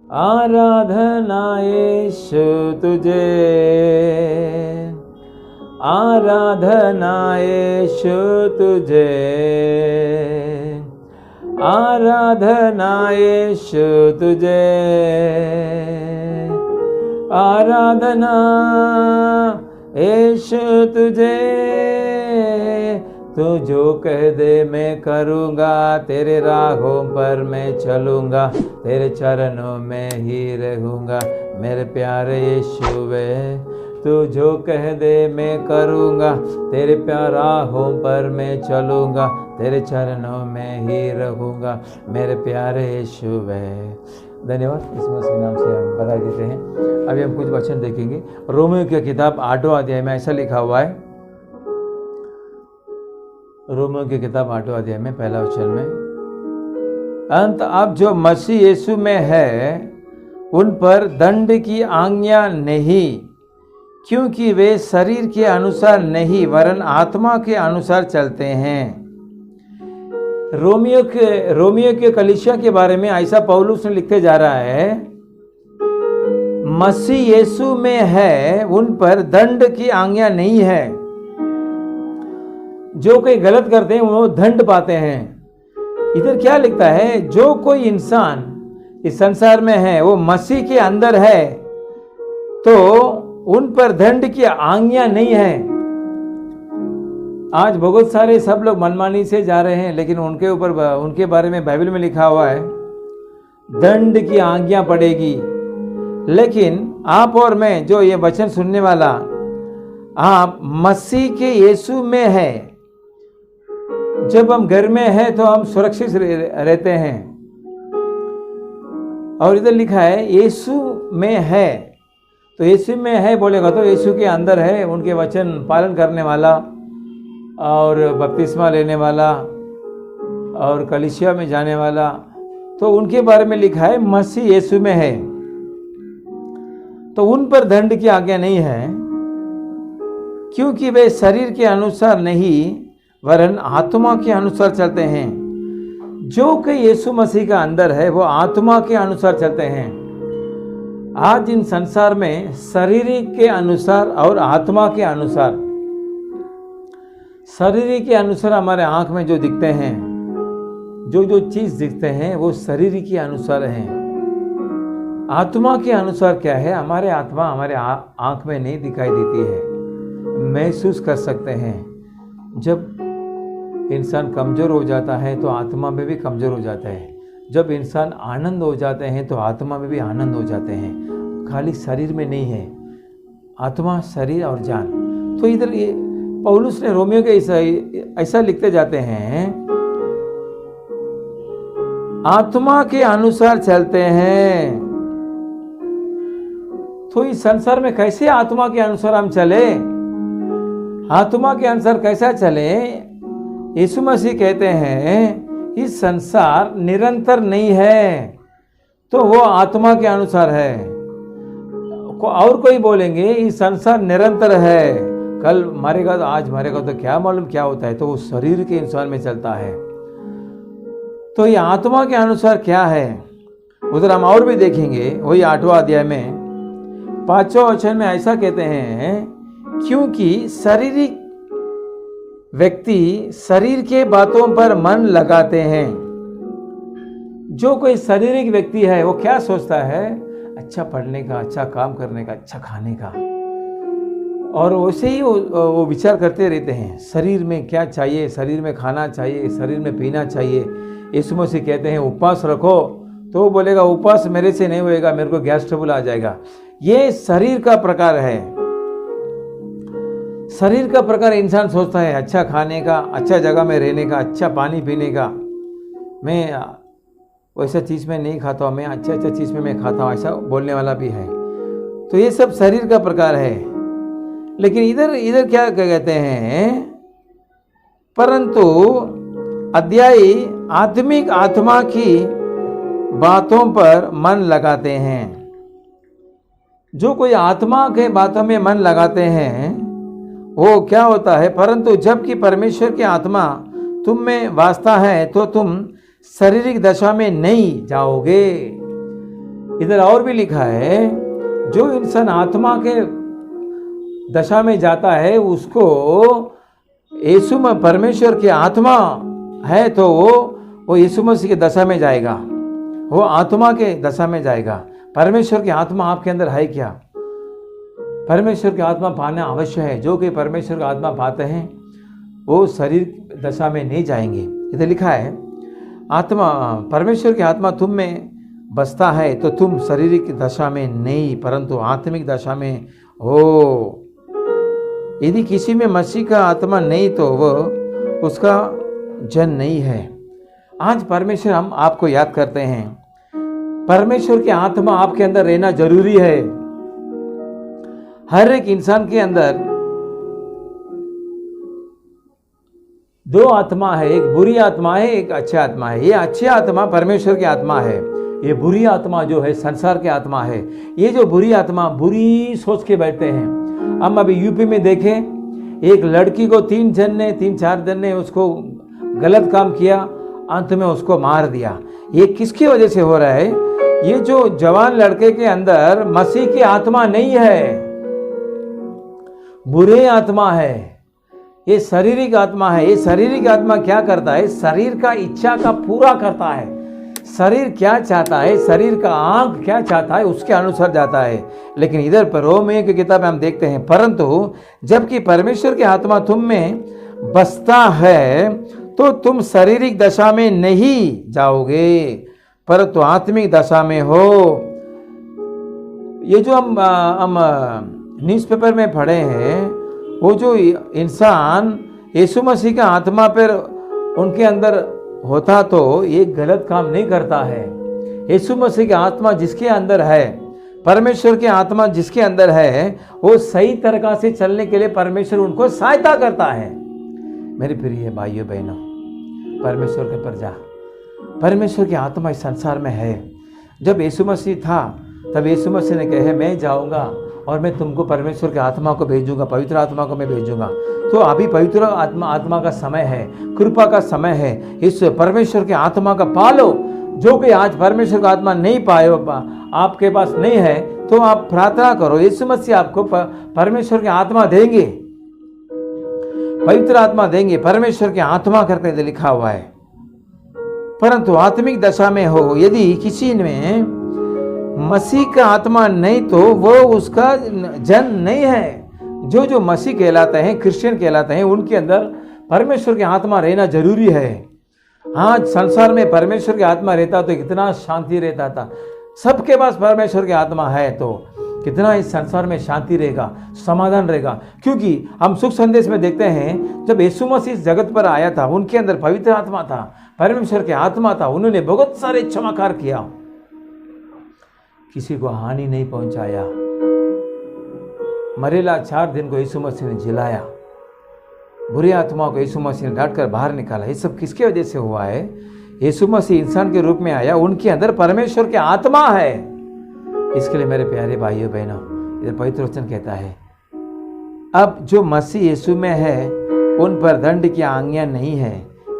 आराधना यीशु तुझे, आराधना यीशु तुझे, आराधना यीशु तुझे, आराधना यीशु तुझे। तू जो कह दे मैं करूँगा, तेरे राहों पर मैं चलूँगा, तेरे चरणों में ही रहूँगा मेरे प्यारे यीशुवे। तू जो कह दे मैं करूँगा, तेरे प्यार राहों पर मैं चलूँगा, तेरे चरणों में ही रहूँगा मेरे प्यारे यीशुवे। धन्यवाद। इस मसीह के नाम से हम बधाई देते हैं। अभी हम कुछ वचन देखेंगे। रोमियो की किताब 8वां अध्याय में ऐसा लिखा हुआ है, रोमियो की किताब 8वां अध्याय में पहला वचन में, अंत अब जो मसीह यीशु में है उन पर दंड की आज्ञा नहीं, क्योंकि वे शरीर के अनुसार नहीं वरन आत्मा के अनुसार चलते हैं। रोमियो के कलीसिया के बारे में ऐसा पौलुस ने लिखते जा रहा है, मसीह यीशु में है उन पर दंड की आज्ञा नहीं है। जो कोई गलत करते हैं वो दंड पाते हैं। इधर क्या लिखता है, जो कोई इंसान इस संसार में है वो मसीह के अंदर है तो उन पर दंड की आज्ञा नहीं है। आज बहुत सारे सब लोग मनमानी से जा रहे हैं, लेकिन उनके बारे में बाइबल में लिखा हुआ है दंड की आज्ञा पड़ेगी। लेकिन आप और मैं जो ये वचन सुनने वाला, आप मसीह के यीशु में है। जब हम घर में हैं तो हम सुरक्षित रहते हैं। और इधर लिखा है यीशु में है, तो यीशु में है बोलेगा तो यीशु के अंदर है, उनके वचन पालन करने वाला और बपतिस्मा लेने वाला और कलीसिया में जाने वाला, तो उनके बारे में लिखा है मसीह यीशु में है तो उन पर दंड की आज्ञा नहीं है, क्योंकि वे शरीर के अनुसार नहीं वरन आत्मा के अनुसार चलते हैं। जो कि यीशु मसीह का अंदर है वो आत्मा के अनुसार चलते हैं। आज इन संसार में शरीर के अनुसार और आत्मा के अनुसार, शरीर के अनुसार हमारे आंख में जो दिखते हैं, जो चीज दिखते हैं वो शरीर के अनुसार हैं। आत्मा के अनुसार क्या है, हमारे आत्मा हमारे आंख में नहीं दिखाई देती है, महसूस कर सकते हैं। जब इंसान कमजोर हो जाता है तो आत्मा में भी कमजोर हो जाता है। जब इंसान आनंद हो जाते हैं तो आत्मा में भी आनंद हो जाते हैं। खाली शरीर में नहीं है, आत्मा, शरीर और जान। तो इधर ये पौलुस ने रोमियो के ऐसा लिखते जाते हैं, आत्मा के अनुसार चलते हैं। तो इस संसार में कैसे आत्मा के अनुसार हम चले, आत्मा के अनुसार कैसा चले? यीशु मसीह कहते हैं इस संसार निरंतर नहीं है तो वो आत्मा के अनुसार है। और कोई बोलेंगे इस संसार निरंतर है, कल मरेगा तो आज मरेगा तो क्या मालूम क्या होता है, तो वो शरीर के इंसान में चलता है। तो ये आत्मा के अनुसार क्या है उधर हम और भी देखेंगे। वही 8वां अध्याय में 5वां वचन में ऐसा कहते हैं, क्योंकि शारीरिक व्यक्ति शरीर के बातों पर मन लगाते हैं। जो कोई शारीरिक व्यक्ति है वो क्या सोचता है, अच्छा पढ़ने का, अच्छा काम करने का, अच्छा खाने का, और वैसे ही वो विचार करते रहते हैं शरीर में क्या चाहिए, शरीर में खाना चाहिए, शरीर में पीना चाहिए। यीशु मसीह कहते हैं उपवास रखो, तो वो बोलेगा उपवास मेरे से नहीं होएगा, मेरे को गैस ट्रबल आ जाएगा। ये शरीर का प्रकार है। शरीर का प्रकार इंसान सोचता है अच्छा खाने का, अच्छा जगह में रहने का, अच्छा पानी पीने का। मैं वैसा चीज़ में नहीं खाता हूँ, मैं अच्छा चीज़ में मैं खाता हूँ, ऐसा बोलने वाला भी है। तो ये सब शरीर का प्रकार है। लेकिन इधर क्या कहते हैं, परंतु अध्यायी आत्मिक आत्मा की बातों पर मन लगाते हैं। जो कोई आत्मा के बातों में मन लगाते हैं वो क्या होता है, परंतु जबकि परमेश्वर की आत्मा तुम में वासता है तो तुम शारीरिक दशा में नहीं जाओगे। इधर और भी लिखा है, जो इंसान आत्मा के दशा में जाता है उसको यीशु में परमेश्वर की आत्मा है तो वो यीशु मसीह की दशा में जाएगा, वो आत्मा के दशा में जाएगा। परमेश्वर की आत्मा आपके अंदर है क्या? परमेश्वर की आत्मा पाना अवश्य है। जो कि परमेश्वर की आत्मा पाते हैं वो शरीर दशा में नहीं जाएंगे। इधर लिखा है, आत्मा परमेश्वर की आत्मा तुम में बसता है तो तुम शारीरिक दशा में नहीं परंतु आत्मिक दशा में हो। यदि किसी में मसीह का आत्मा नहीं तो वह उसका जन नहीं है। आज परमेश्वर हम आपको याद करते हैं, परमेश्वर की आत्मा आपके अंदर रहना जरूरी है। हर एक इंसान के अंदर दो आत्मा है, एक बुरी आत्मा है, एक अच्छी आत्मा है। ये अच्छी आत्मा परमेश्वर की आत्मा है, ये बुरी आत्मा जो है संसार की आत्मा है। ये जो बुरी आत्मा बुरी सोच के बैठते हैं। हम अभी यूपी में देखें, एक लड़की को तीन चार जन ने उसको गलत काम किया, अंत में उसको मार दिया। ये किसकी वजह से हो रहा है? ये जो जवान लड़के के अंदर मसीह की आत्मा नहीं है, बुरे आत्मा है, ये शारीरिक आत्मा है। ये शारीरिक आत्मा क्या करता है? शरीर का इच्छा का पूरा करता है। शरीर क्या चाहता है, शरीर का आंख क्या चाहता है, उसके अनुसार जाता है। लेकिन इधर पर रोमियो की किताब में हम देखते हैं, परंतु जबकि परमेश्वर की आत्मा तुम में बसता है तो तुम शारीरिक दशा में नहीं जाओगे परंतु आत्मिक दशा में हो। ये जो हम न्यूज़पेपर में पढ़े हैं, वो जो इंसान यीशु मसीह का आत्मा पर उनके अंदर होता तो ये गलत काम नहीं करता है। यीशु मसीह की आत्मा जिसके अंदर है, परमेश्वर की आत्मा जिसके अंदर है, वो सही तरीका से चलने के लिए परमेश्वर उनको सहायता करता है। मेरे प्रिय भाइयों बहनों, परमेश्वर के प्रजा, परमेश्वर की आत्मा इस संसार में है। जब यीशु मसीह था तब यीशु मसीह ने कहा, मैं जाऊंगा और मैं तुमको परमेश्वर की आत्मा को भेजूंगा, पवित्र आत्मा को मैं भेजूंगा। तो अभी पवित्र आत्मा का समय है, कृपा का समय है। इस परमेश्वर के आत्मा का पालो। जो कि आज परमेश्वर का आत्मा नहीं पाए, आपके पास नहीं है, तो आप प्रार्थना करो, यीशु मसीह आपको परमेश्वर की आत्मा देंगे, पवित्र आत्मा देंगे। परमेश्वर की आत्मा करके लिखा हुआ है। परंतु आत्मिक दशा में हो, यदि किसी में मसीह का आत्मा नहीं तो वो उसका जन नहीं है। जो मसीह कहलाते हैं, क्रिश्चियन कहलाते हैं, उनके अंदर परमेश्वर की आत्मा रहना जरूरी है। आज संसार में परमेश्वर की आत्मा रहता तो कितना शांति रहता था। सबके पास परमेश्वर की आत्मा है तो कितना इस संसार में शांति रहेगा, समाधान रहेगा। क्योंकि हम सुख संदेश में देखते हैं, जब यीशु मसीह इस जगत पर आया था, उनके अंदर पवित्र आत्मा था, परमेश्वर की आत्मा था। उन्होंने बहुत सारे चमत्कार किया, किसी को हानि नहीं पहुंचाया। मरेला 4 दिन को यीशु मसीह ने जिलाया, बुरी आत्माओं को यीशु मसीह ने डांट कर बाहर निकाला। ये सब किसके वजह से हुआ है? यीशु मसीह इंसान के रूप में आया, उनके अंदर परमेश्वर की आत्मा है। इसके लिए मेरे प्यारे भाइयों बहनों, इधर पवित्र वचन कहता है, अब जो मसीह यीशु में है उन पर दंड की आज्ञा नहीं है,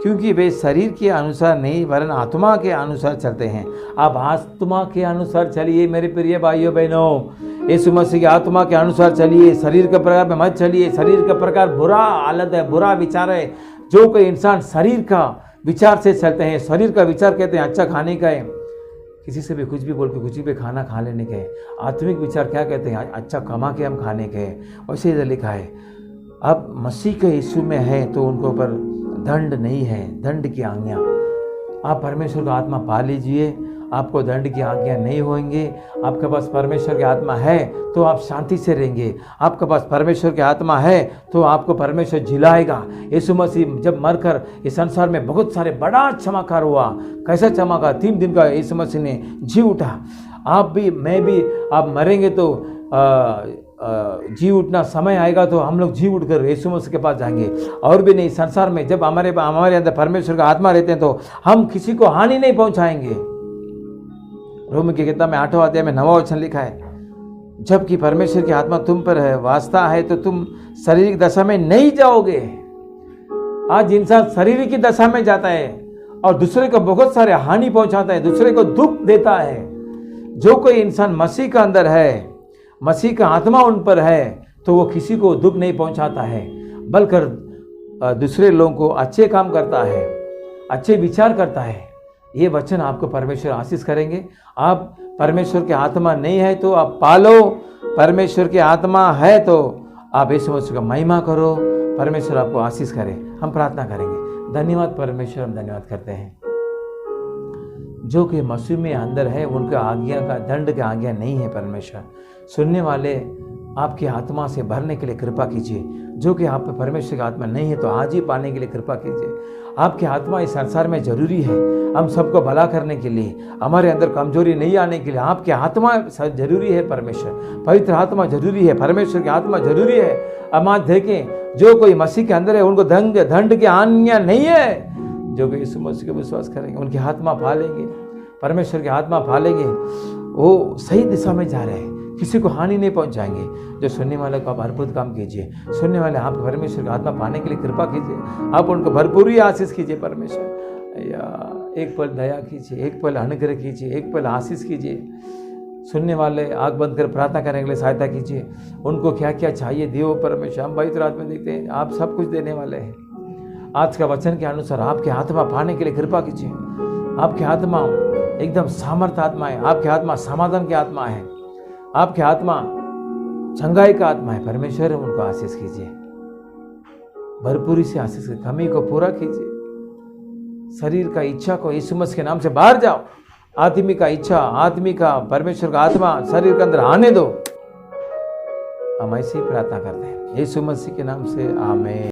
क्योंकि वे शरीर के अनुसार नहीं वरन आत्मा के अनुसार चलते हैं। आप आत्मा के अनुसार चलिए मेरे प्रिय भाइयों बहनों, यीशु मसीह की आत्मा के अनुसार चलिए। शरीर के प्रकार में मत चलिए। शरीर का प्रकार बुरा हालत है, बुरा विचार है। जो कोई इंसान शरीर का विचार से चलते हैं, शरीर का विचार कहते हैं अच्छा खाने का है, किसी से भी कुछ भी बोल के कुछ भी खाना खा लेने के। आत्मिक विचार क्या कहते हैं? अच्छा कमा के हम खाने के। वैसे इधर लिखा है, अब मसीह के यीशु में है तो उनको ऊपर दंड नहीं है, दंड की आज्ञा। आप परमेश्वर का आत्मा पा लीजिए, आपको दंड की आज्ञा नहीं होंगे। आपके पास परमेश्वर की आत्मा है तो आप शांति से रहेंगे। आपके पास परमेश्वर की आत्मा है तो आपको परमेश्वर जिलाएगा। यीशु मसीह जब मरकर इस संसार में बहुत सारे बड़ा चमत्कार हुआ। कैसा चमत्कार? 3 दिन का यीशु मसीह ने जी उठा। आप भी, मैं भी, आप मरेंगे तो जी उठना समय आएगा तो हम लोग जी उठकर यीशु मसीह के पास जाएंगे। और भी नहीं, संसार में जब हमारे अंदर परमेश्वर का आत्मा रहते हैं तो हम किसी को हानि नहीं पहुंचाएंगे। रोमी की किताब में 8वां अध्याय में 9वां वचन लिखा है, जबकि परमेश्वर की आत्मा तुम पर है, वास्ता है तो तुम शारीरिक दशा में नहीं जाओगे। आज इंसान शारीरिक की दशा में जाता है और दूसरे को बहुत सारे हानि पहुंचाता है, दूसरे को दुख देता है। जो कोई इंसान मसीह का अंदर है, मसीह का आत्मा उन पर है, तो वो किसी को दुख नहीं पहुंचाता है, बल्कि दूसरे लोगों को अच्छे काम करता है, अच्छे विचार करता है। ये वचन आपको परमेश्वर आशीष करेंगे। आप परमेश्वर के आत्मा नहीं है तो आप पालो, परमेश्वर की आत्मा है तो आप यीशु मसीह का महिमा करो। परमेश्वर आपको आशीष करे। हम प्रार्थना करेंगे। धन्यवाद परमेश्वर, हम धन्यवाद करते हैं जो कि मसीह में अंदर है, उनका आज्ञा का दंड की आज्ञा नहीं है। परमेश्वर सुनने वाले आपकी आत्मा से भरने के लिए कृपा कीजिए। जो कि आप में परमेश्वर की आत्मा नहीं है तो आज ही पाने के लिए कृपा कीजिए। आपकी आत्मा इस संसार में जरूरी है, हम सबको भला करने के लिए, हमारे अंदर कमजोरी नहीं आने के लिए आपकी आत्मा जरूरी है। परमेश्वर पवित्र आत्मा जरूरी है, परमेश्वर की आत्मा जरूरी है। अब आज देखें, जो कोई मसीह के अंदर है उनको दंड की आज्ञा नहीं है। जो भी यीशु मसीह को विश्वास करेंगे उनकी आत्मा पालेंगे, परमेश्वर की आत्मा पालेंगे, वो सही दिशा में जा रहे हैं, किसी को हानि नहीं पहुंचाएंगे। जो सुनने वाले को आप अद्भुत काम कीजिए। सुनने वाले आप परमेश्वर की आत्मा पाने के लिए कृपा कीजिए। आप उनको भरपूरी आशीष कीजिए। परमेश्वर या एक पल दया कीजिए, एक पल अनुग्रह कीजिए, एक पल आशीष कीजिए। सुनने वाले आग बंद कर प्रार्थना करने के लिए सहायता कीजिए। उनको क्या क्या चाहिए दियो परमेश्वर। हम पवित्र आत्मा देखते हैं, आप सब कुछ देने वाले हैं। आज का वचन के अनुसार आपके आत्मा पाने के लिए कृपा कीजिए। आपकी आत्मा एकदम सामर्थ आत्मा है, आपकी आत्मा समाधान की आत्मा है, आपकी आत्मा चंगाई का आत्मा है। परमेश्वर उनको आशीष कीजिए, भरपूरी से आशीष की कमी को पूरा कीजिए। शरीर का इच्छा को यीशु मसीह के नाम से बाहर जाओ। आदमी का इच्छा, आदमी का परमेश्वर का आत्मा शरीर के अंदर आने दो। हम ऐसे ही प्रार्थना करते हैं यीशु मसीह के नाम से, आमीन।